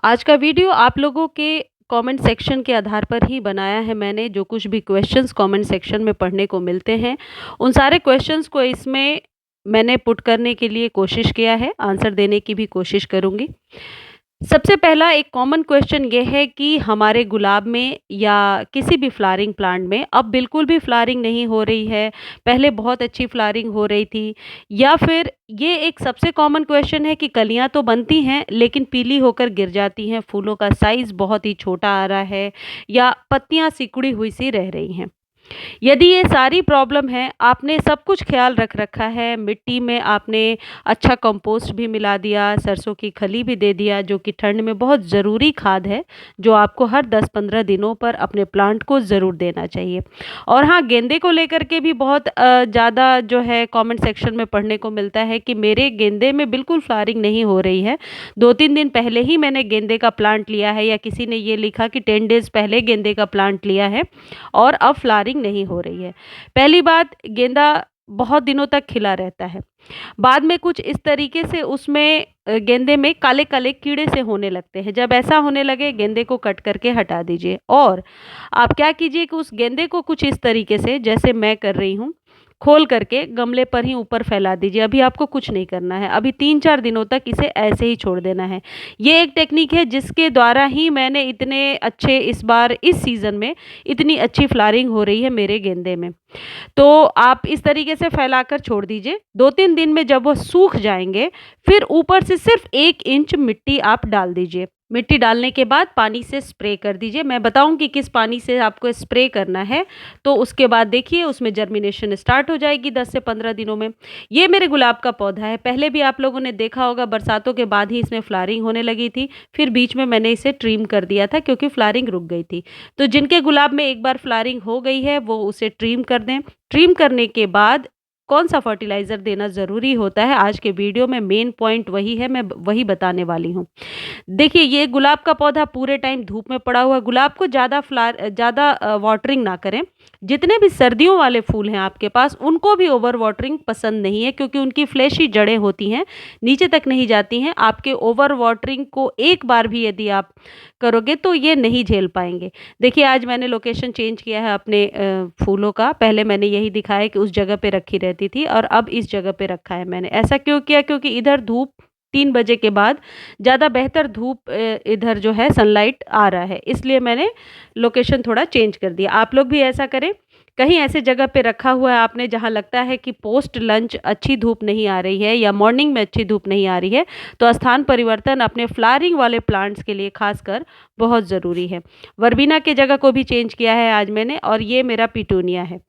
आज का वीडियो आप लोगों के कमेंट सेक्शन के आधार पर ही बनाया है मैंने। जो कुछ भी क्वेश्चंस कमेंट सेक्शन में पढ़ने को मिलते हैं, उन सारे क्वेश्चंस को इसमें मैंने पुट करने के लिए कोशिश किया है, आंसर देने की भी कोशिश करूँगी। सबसे पहला एक कॉमन क्वेश्चन ये है कि हमारे गुलाब में या किसी भी फ्लावरिंग प्लांट में अब बिल्कुल भी फ्लावरिंग नहीं हो रही है, पहले बहुत अच्छी फ्लावरिंग हो रही थी, या फिर ये एक सबसे कॉमन क्वेश्चन है कि कलियां तो बनती हैं लेकिन पीली होकर गिर जाती हैं, फूलों का साइज़ बहुत ही छोटा आ रहा है या पत्तियां सिकुड़ी हुई सी रह रही हैं। यदि ये सारी प्रॉब्लम है, आपने सब कुछ ख्याल रख रखा है, मिट्टी में आपने अच्छा कंपोस्ट भी मिला दिया, सरसों की खली भी दे दिया जो कि ठंड में बहुत ज़रूरी खाद है, जो आपको हर 10-15 दिनों पर अपने प्लांट को ज़रूर देना चाहिए। और हाँ, गेंदे को लेकर के भी बहुत ज़्यादा जो है कमेंट सेक्शन में पढ़ने को मिलता है कि मेरे गेंदे में बिल्कुल फ्लावरिंग नहीं हो रही है। 2-3 दिन पहले ही मैंने गेंदे का प्लांट लिया है, या किसी ने ये लिखा कि 10 डेज़ पहले गेंदे का प्लांट लिया है और अब फ्लावरिंग नहीं हो रही है। पहली बात, गेंदा बहुत दिनों तक खिला रहता है। बाद में कुछ इस तरीके से उसमें गेंदे में काले-काले कीड़े से होने लगते हैं। जब ऐसा होने लगे, गेंदे को कट करके हटा दीजिए और आप क्या कीजिए कि उस गेंदे को कुछ इस तरीके से, जैसे मैं कर रही हूँ, खोल करके गमले पर ही ऊपर फैला दीजिए। अभी आपको कुछ नहीं करना है, अभी 3-4 दिनों तक इसे ऐसे ही छोड़ देना है। ये एक टेक्निक है जिसके द्वारा ही मैंने इतने अच्छे, इस बार इस सीज़न में इतनी अच्छी फ्लावरिंग हो रही है मेरे गेंदे में। तो आप इस तरीके से फैलाकर छोड़ दीजिए। 2-3 दिन में जब वो सूख जाएँगे, फिर ऊपर से सिर्फ़ 1 इंच मिट्टी आप डाल दीजिए। मिट्टी डालने के बाद पानी से स्प्रे कर दीजिए। मैं बताऊँगी किस पानी से आपको स्प्रे करना है, तो उसके बाद देखिए उसमें जर्मिनेशन स्टार्ट हो जाएगी 10 से 15 दिनों में। ये मेरे गुलाब का पौधा है। पहले भी आप लोगों ने देखा होगा, बरसातों के बाद ही इसमें फ्लावरिंग होने लगी थी। फिर बीच में मैंने इसे ट्रिम कर दिया था क्योंकि फ्लावरिंग रुक गई थी। तो जिनके गुलाब में एक बार फ्लावरिंग हो गई है, वो उसे ट्रिम कर दें। ट्रिम करने के बाद कौन-सा फर्टिलाइज़र देना ज़रूरी होता है, आज के वीडियो में मेन पॉइंट वही है, मैं वही बताने वाली हूँ। देखिए, ये गुलाब का पौधा पूरे टाइम धूप में पड़ा हुआ है। गुलाब को ज़्यादा वाटरिंग ना करें। जितने भी सर्दियों वाले फूल हैं आपके पास, उनको भी ओवर वाटरिंग पसंद नहीं है क्योंकि उनकी फ्लैशी जड़ें होती हैं, नीचे तक नहीं जाती हैं। आपके ओवर वाटरिंग को एक बार भी यदि आप करोगे तो ये नहीं झेल पाएँगे। देखिए, आज मैंने लोकेशन चेंज किया है अपने फूलों का। पहले मैंने यही दिखाया कि उस जगह पे रखी रहती थी और अब इस जगह पे रखा है मैंने। ऐसा क्यों किया? क्योंकि इधर धूप 3 बजे के बाद ज़्यादा बेहतर धूप, इधर जो है सनलाइट आ रहा है, इसलिए मैंने लोकेशन थोड़ा चेंज कर दिया। आप लोग भी ऐसा करें। कहीं ऐसे जगह पे रखा हुआ है आपने जहाँ लगता है कि पोस्ट लंच अच्छी धूप नहीं आ रही है या मॉर्निंग में अच्छी धूप नहीं आ रही है, तो स्थान परिवर्तन अपने फ्लावरिंग वाले प्लांट्स के लिए खासकर बहुत ज़रूरी है। वर्बीना की जगह को भी चेंज किया है आज मैंने, और ये मेरा पिटूनिया है।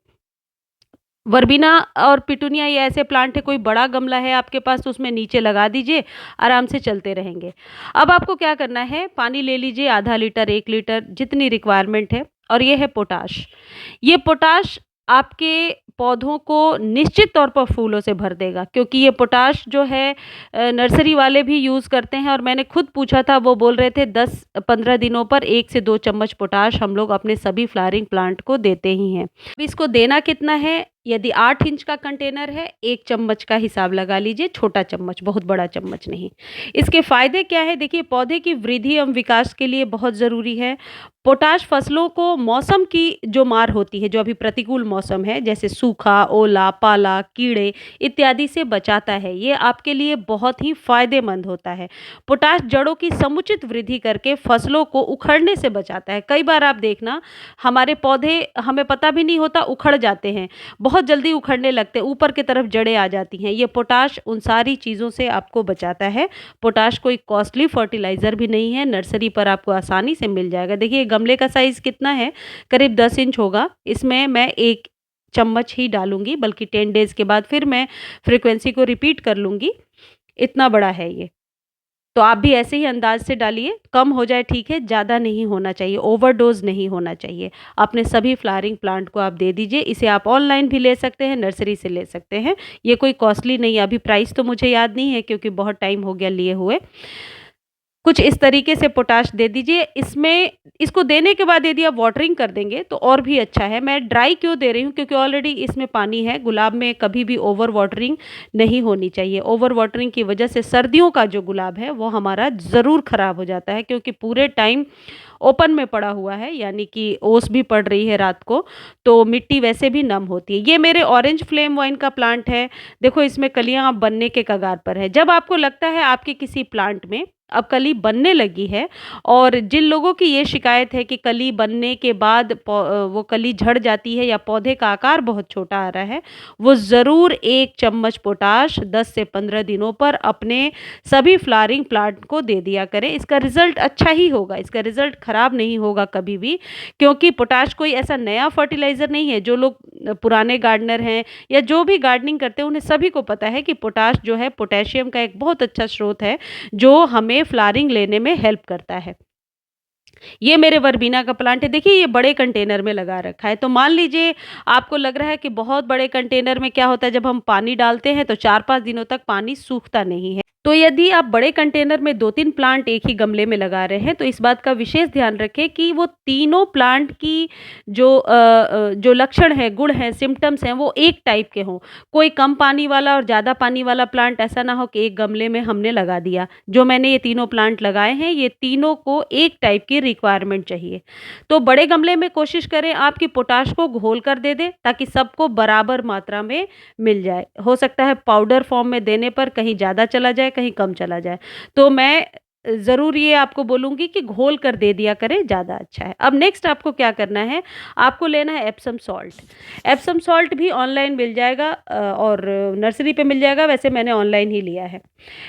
वर्बीना और पिटूनिया ये ऐसे प्लांट है, कोई बड़ा गमला है आपके पास तो उसमें नीचे लगा दीजिए, आराम से चलते रहेंगे। अब आपको क्या करना है, पानी ले लीजिए, आधा लीटर, 1 लीटर, जितनी रिक्वायरमेंट है, और ये है पोटाश। ये पोटाश आपके पौधों को निश्चित तौर पर फूलों से भर देगा, क्योंकि ये पोटाश जो है नर्सरी वाले भी यूज़ करते हैं, और मैंने खुद पूछा था, वो बोल रहे थे 10-15 दिनों पर 1 से 2 चम्मच पोटाश हम लोग अपने सभी फ्लावरिंग प्लांट को देते ही हैं। अब इसको देना कितना है? यदि 8 इंच का कंटेनर है, 1 चम्मच का हिसाब लगा लीजिए, छोटा चम्मच, बहुत बड़ा चम्मच नहीं। इसके फ़ायदे क्या है? देखिए, पौधे की वृद्धि एवं विकास के लिए बहुत ज़रूरी है। पोटाश फसलों को मौसम की जो मार होती है, जो अभी प्रतिकूल मौसम है, जैसे सूखा, ओला, पाला, कीड़े इत्यादि से बचाता है। ये आपके लिए बहुत ही फ़ायदेमंद होता है। पोटाश जड़ों की समुचित वृद्धि करके फसलों को उखड़ने से बचाता है। कई बार आप देखना, हमारे पौधे, हमें पता भी नहीं होता, उखड़ जाते हैं, बहुत जल्दी उखड़ने लगते हैं, ऊपर की तरफ जड़ें आ जाती हैं। ये पोटाश उन सारी चीज़ों से आपको बचाता है। पोटाश कोई कॉस्टली फर्टिलाइज़र भी नहीं है, नर्सरी पर आपको आसानी से मिल जाएगा। देखिए, गमले का साइज़ कितना है? करीब 10 इंच होगा। इसमें मैं 1 चम्मच ही डालूँगी, बल्कि 10 डेज़ के बाद फिर मैं फ्रीक्वेंसी को रिपीट कर लूँगी। इतना बड़ा है ये। तो आप भी ऐसे ही अंदाज से डालिए, कम हो जाए ठीक है, ज़्यादा नहीं होना चाहिए, ओवरडोज़ नहीं होना चाहिए। अपने सभी फ्लावरिंग प्लांट को आप दे दीजिए। इसे आप ऑनलाइन भी ले सकते हैं, नर्सरी से ले सकते हैं। ये कोई कॉस्टली नहीं है, अभी प्राइस तो मुझे याद नहीं है क्योंकि बहुत टाइम हो गया लिए हुए। कुछ इस तरीके से पोटाश दे दीजिए। इसमें इसको देने के बाद यदि आप वाटरिंग कर देंगे तो और भी अच्छा है। मैं ड्राई क्यों दे रही हूँ, क्योंकि ऑलरेडी इसमें पानी है। गुलाब में कभी भी ओवर वाटरिंग नहीं होनी चाहिए। ओवर वाटरिंग की वजह से सर्दियों का जो गुलाब है वो हमारा ज़रूर ख़राब हो जाता है, क्योंकि पूरे टाइम ओपन में पड़ा हुआ है, यानी कि ओस भी पड़ रही है रात को, तो मिट्टी वैसे भी नम होती है। ये मेरे ऑरेंज फ्लेम वाइन का प्लांट है। देखो इसमें कलियां अब बनने के कगार पर है। जब आपको लगता है आपके किसी प्लांट में अब कली बनने लगी है, और जिन लोगों की ये शिकायत है कि कली बनने के बाद वो कली झड़ जाती है या पौधे का आकार बहुत छोटा आ रहा है, वो ज़रूर 1 चम्मच पोटाश 10 से 15 दिनों पर अपने सभी फ्लावरिंग प्लांट को दे दिया करें। इसका रिजल्ट अच्छा ही होगा, इसका रिजल्ट खराब नहीं होगा कभी भी, क्योंकि पोटाश कोई ऐसा नया फर्टिलाइज़र नहीं है। जो लोग पुराने गार्डनर हैं या जो भी गार्डनिंग करते हैं, उन्हें सभी को पता है कि पोटाश जो है पोटेशियम का एक बहुत अच्छा स्रोत है, जो हमें फ्लावरिंग लेने में हेल्प करता है। ये मेरे वर्बीना का प्लांट है। देखिए ये बड़े कंटेनर में लगा रखा है। तो मान लीजिए आपको लग रहा है कि बहुत बड़े कंटेनर में क्या होता है, जब हम पानी डालते हैं तो 4-5 दिनों तक पानी सूखता नहीं है। तो यदि आप बड़े कंटेनर में 2-3 प्लांट एक ही गमले में लगा रहे हैं, तो इस बात का विशेष ध्यान रखें कि वो तीनों प्लांट की जो लक्षण है, गुण हैं, सिम्पटम्स हैं, वो एक टाइप के हों। कोई कम पानी वाला और ज़्यादा पानी वाला प्लांट ऐसा ना हो कि एक गमले में हमने लगा दिया। जो मैंने ये तीनों प्लांट लगाए हैं, ये तीनों को एक टाइप की रिक्वायरमेंट चाहिए। तो बड़े गमले में कोशिश करें आपकी पोटाश को घोल कर दे दें, ताकि सबको बराबर मात्रा में मिल जाए। हो सकता है पाउडर फॉर्म में देने पर कहीं ज़्यादा चला जाए, कहीं कम चला जाए। तो मैं ज़रूर ये आपको बोलूँगी कि घोल कर दे दिया करें, ज़्यादा अच्छा है। अब नेक्स्ट आपको क्या करना है, आपको लेना है एप्सम सॉल्ट। एप्सम सॉल्ट भी ऑनलाइन मिल जाएगा और नर्सरी पे मिल जाएगा, वैसे मैंने ऑनलाइन ही लिया है।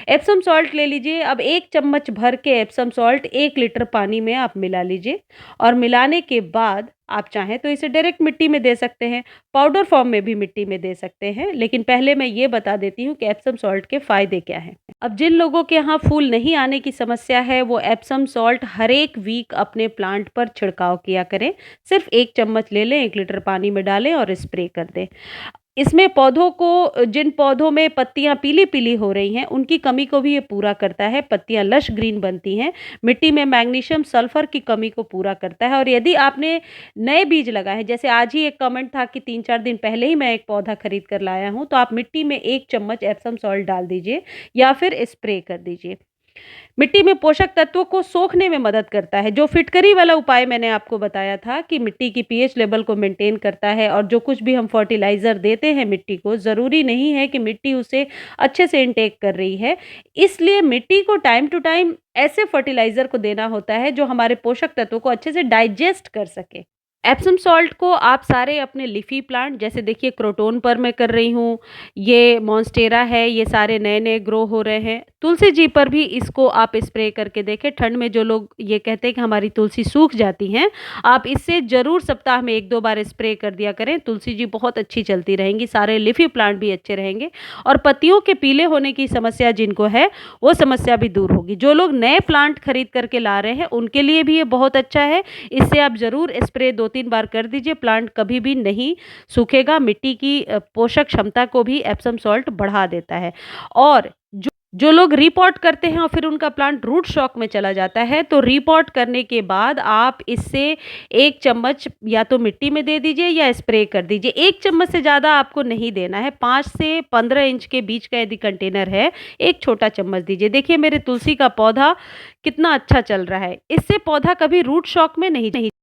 एप्सम सॉल्ट ले लीजिए। अब 1 चम्मच भर के एप्सम सॉल्ट 1 लीटर पानी में आप मिला लीजिए, और मिलाने के बाद आप चाहें तो इसे डायरेक्ट मिट्टी में दे सकते हैं, पाउडर फॉर्म में भी मिट्टी में दे सकते हैं। लेकिन पहले मैं ये बता देती हूँ कि एप्सम सॉल्ट के फ़ायदे क्या हैं। अब जिन लोगों के यहाँ फूल नहीं आने की समस्या है, वो एप्सम सॉल्ट हर एक वीक अपने प्लांट पर छिड़काव किया करें। सिर्फ 1 चम्मच ले लें, 1 लीटर पानी में डालें और स्प्रे कर दें। इसमें पौधों को, जिन पौधों में पत्तियां पीली-पीली हो रही हैं, उनकी कमी को भी ये पूरा करता है। पत्तियां लश ग्रीन बनती हैं। मिट्टी में मैग्नीशियम, सल्फर की कमी को पूरा करता है। और यदि आपने नए बीज लगाए हैं, जैसे आज ही एक कमेंट था कि 3-4 दिन पहले ही मैं एक पौधा खरीद कर लाया हूँ, तो आप मिट्टी में 1 चम्मच एप्सम सॉल्ट डाल दीजिए या फिर स्प्रे कर दीजिए। मिट्टी में पोषक तत्वों को सोखने में मदद करता है। जो फिटकरी वाला उपाय मैंने आपको बताया था कि मिट्टी की पीएच लेवल को मेंटेन करता है, और जो कुछ भी हम फर्टिलाइज़र देते हैं मिट्टी को, ज़रूरी नहीं है कि मिट्टी उसे अच्छे से इनटेक कर रही है। इसलिए मिट्टी को टाइम टू टाइम ऐसे फर्टिलाइज़र को देना होता है जो हमारे पोषक तत्वों को अच्छे से डाइजेस्ट कर सके। एप्सम सॉल्ट को आप सारे अपने लीफी प्लांट, जैसे देखिए क्रोटोन पर मैं कर रही हूँ, ये मॉन्स्टेरा है, ये सारे नए-नए ग्रो हो रहे हैं। तुलसी जी पर भी इसको आप स्प्रे करके देखें। ठंड में जो लोग ये कहते हैं कि हमारी तुलसी सूख जाती हैं, आप इससे ज़रूर सप्ताह में 1-2 बार स्प्रे कर दिया करें। तुलसी जी बहुत अच्छी चलती रहेंगी, सारे लीफी प्लांट भी अच्छे रहेंगे, और पत्तियों के पीले होने की समस्या जिनको है, वो समस्या भी दूर होगी। जो लोग नए प्लांट खरीद करके ला रहे हैं, उनके लिए भी ये बहुत अच्छा है। इससे आप ज़रूर स्प्रे 2-3 बार कर दीजिए, प्लांट कभी भी नहीं सूखेगा। मिट्टी की पोषक क्षमता को भी एप्सम सॉल्ट बढ़ा देता है। और जो लोग रीपॉट करते हैं और फिर उनका प्लांट रूट शॉक में चला जाता है, तो रीपॉट करने के बाद आप इससे 1 चम्मच या तो मिट्टी में दे दीजिए या स्प्रे कर दीजिए। 1 चम्मच से ज़्यादा आपको नहीं देना है। 5 से 15 इंच के बीच का यदि कंटेनर है, 1 छोटा चम्मच दीजिए। देखिए मेरे तुलसी का पौधा कितना अच्छा चल रहा है। इससे पौधा कभी रूट शॉक में नहीं